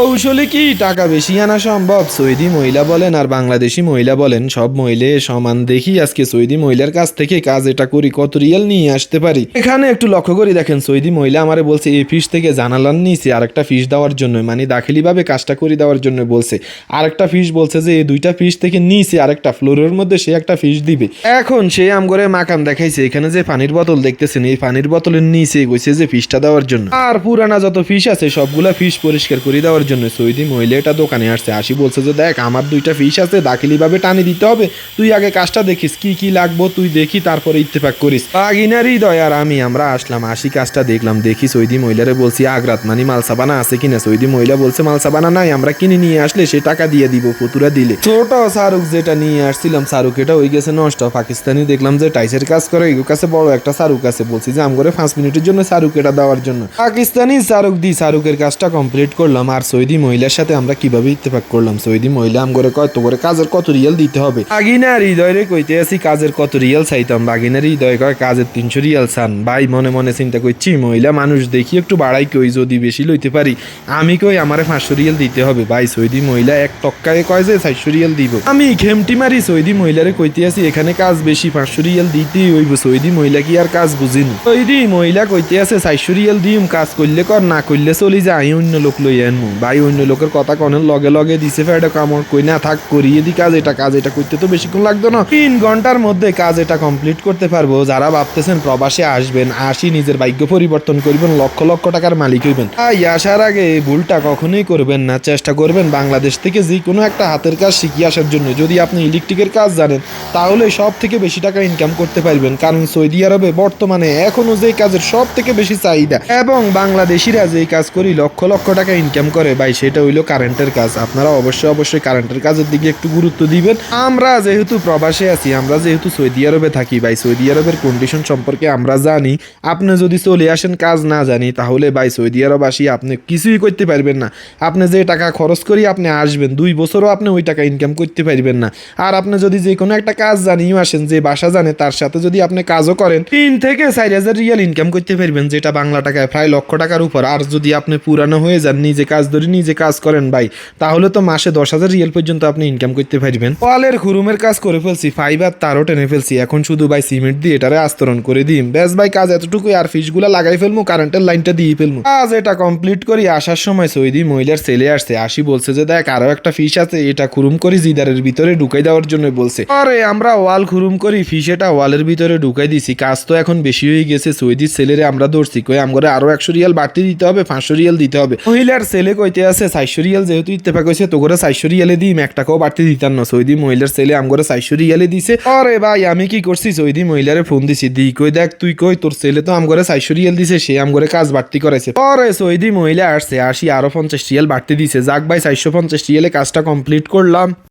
কৌশলে কি টাকা বেশি আনা সম্ভব? সৌদি মহিলা বলেন আর বাংলাদেশি মহিলা বলেন, সব মহিলা সমান। দেখি আজকে সৌদি মহিলার কাছ থেকে কাজ এটা করি, কত রিয়াল নিয়ে আসতে পারি। এখানে একটু লক্ষ্য করে দেখেন, সৌদি মহিলা আমারে বলছে এই ফিস থেকে জানালার নিচে আরেকটা ফিস দেওয়ার জন্য, মানে দাখিলি ভাবে কাজটা করে দেওয়ার জন্য বলছে। আরেকটা ফিস বলছে যে এই দুইটা ফিস থেকে নিচে আরেকটা ফ্লোরের মধ্যে সে একটা ফিস দিবে। এখন সে আমগরে মাকাম দেখাইছে, এখানে যে পানির বোতল দেখতেছেন, এই পানির বোতলের নিচে কইছে যে ফিসটা দেওয়ার জন্য। আর পুরানা যত ফিস আছে সবগুলা ফিস পরিষ্কার করে দেওয়ার জন্য সৌদি মহিলা এটা দোকানে আসছে, আসি বলছে যে দেখ আমার দুইটা ফিস আছে, দাখিলি ভাবে টানি দিতে হবে, তুই আগে কাজটা দেখিস কি কি লাগবো, তুই দেখি তারপরে ইত্তেফাক করিস। বাগিনার হৃদয় আর আমরা আসলাম, আসি কাজটা দেখলাম, দেখি সৌদি মহিলারে বলছি আগ্রাত মানে মালসাবানা আছে কিনা। সৌদি মহিলা বলছে মালসাবানা নাই, আমরা কিনে নিয়ে আসলে সে টাকা দিয়ে দিব, ফতুরা দিলে। ছোট শাহরুখ যেটা নিয়ে আসছিলাম, শাহরুখ এটা হয়ে গেছে নষ্ট। পাকিস্তানি দেখলাম যে টাইসের কাজ করে, এগুলোর কাছে বড় একটা শাহরুখ আছে, বলছি যে আমগরে 5 মিনিটের জন্য শাহরুখ এটা দেওয়ার জন্য। পাকিস্তানি শাহরুখ দি শাহরুখের কাজটা কমপ্লিট করলাম। আর সৌদি মহিলার সাথে আমরা কিভাবে ইত্তেফাক করলাম, সৌদি মহিলা আমগরে কত করে কাজের কত রিয়াল দিতে হবে। বাগিনার হৃদয় রে কইতে আসি কাজের কত রিয়াল চাইতাম, বাগিনার হৃদয় কয় কাজের 300 রিয়াল চান। ভাই মনে মনে চিন্তা করছি মহিলা মানুষ দেখি একটু বাড়াই কই, যদি বেশি লইতে পারি আমি কই আমারে 500 রিয়াল দিতে হবে। ভাই সৌদি মহিলা এক টক্কায় কয় যে 400 রিয়াল দিব। আমি খেমটি মারি সৌদি মহিলারে কইতে আসি এখানে কাজ বেশি, 500 রিয়াল দিতেই হইব। সৌদি মহিলা কি আর কাজ বুঝিনি। সৌদি মহিলা কইতে আছে 400 রিয়াল দিম, কাজ করলে কর, না করলে চলি যাই অন্য লোক লই আনমু। ভাই অন্য লোকের কথা কনের লগে লগে দিছে ফেডা কামড় কই না থাক করিয়ে দি কাজ এটা করতে তো বেশিক্ষণ লাগতো না, 3 ঘন্টার মধ্যে কাজ এটা কমপ্লিট করতে পারবো। যারা ভাবতেছেন প্রবাসে আসবেন, আসি নিজের ভাগ্য পরিবর্তন করবেন, লক্ষ লক্ষ টাকার মালিক হইবেন, তাই আসার আগে এই ভুলটা কখনোই করবেন না। চেষ্টা করবেন বাংলাদেশ থেকে যে কোনো একটা হাতের কাজ শিখিয়ে আসার জন্য। যদি আপনি ইলেকট্রিকের কাজ জানেন তাহলে সব থেকে বেশি টাকা ইনকাম করতে পারবেন, কারণ সৌদি আরবে বর্তমানে এখনো যে কাজের সব থেকে বেশি চাহিদা, এবং বাংলাদেশিরা যে কাজ করি লক্ষ লক্ষ টাকা ইনকাম করে ভাই, সেটা হইলো কারেন্টের কাজ। আপনারা অবশ্যই কারেন্টের কাজের দিকে একটু গুরুত্ব দিবেন। আমরা যেহেতু প্রবাসে আছি, আমরা যেহেতু সৌদি আরবে থাকি ভাই, সৌদি আরবের কন্ডিশন সম্পর্কে আমরা জানি। আপনি যদি চলে আসেন কাজ না জানি, তাহলে ভাই সৌদি আরব আসি আপনি কিছুই করতে পারবেন না। আপনি যে টাকা খরচ করি আপনি আসবেন 2 বছরও আপনি ওই টাকা ইনকাম করতে পারবেন না। আর আপনি যদি যে কোনো একটা কাজ জানিও আসেন, যে বাসা জানে তার সাথে যদি আপনি কাজও করেন 3 থেকে 4,000 রিয়াল ইনকাম করতে পারবেন, যেটা বাংলা টাকায় প্রায় লক্ষ টাকার উপর। আর যদি আপনি পুরানো হয়ে যান, নিজে কাজ ধরে নিজে কাজ করেন ভাই, তাহলে তো মাসে 10,000 রিয়াল পর্যন্ত আপনি ইনকাম করতে পারবেন। ওয়ালের খুরুমের কাজ করে ফেলছি, ফাইবার তারও টেনে ফেলছি, এখন শুধু ভাই সিমেন্ট দিয়ে এটারে আস্তরণ করে দিই, ব্যাস ভাই কাজ এতটুকুই। আর ফিসগুলা লাগাই ফেলবো, কারেন্টের লাইনটা দিয়ে ফেলবো, কাজ এটা কমপ্লিট করি। আসার সময় সৌদি মহিলার ছেলে আসছে, আসি বলছে যে দেখ আরো একটা ফিস আছে, এটা খুরুম করি জিদারের ভিতরে ঢুকাই দেওয়ার জন্য বলছে। আরে আমরা ওয়াল খুরুম করি, ফিস এটা ওয়ালের ভিতরে ঢুকাই দিছি। কাজ তো এখন বেশি হয়ে গেছে, সৌদির ছেলেরে আমরা ধরছি, কই আমগরে আরো 100 রিয়াল বাড়তি দিতে হবে, 500 রিয়াল দিতে হবে। মহিলার ছেলে কইতে আছে 400 রিয়াল, যেহেতু ইত্তেফাক হয়েছে তো করে 400 রিয়ালে দিই, 1 টাকাও বাড়তি দিতাম না। সৌদি মহিলার ছেলে আমগরে 400 রিয়ালে দিছে। আরে ভাই আমি কি করছি, সৌদি মহিলারে ফোন দিছি, দি কই দেখ তুই কই তোর ছেলে তো আমগরে 400 রিয়াল দিছে, সে আমগরে কাজ বাড়তি করাইছে। পরে সৌদি মহিলা আসছে, আসি আরো 50 রিয়াল বাড়তি দিছে। যাক ভাই 450 রিয়ালে কাজটা কমপ্লিট করলাম।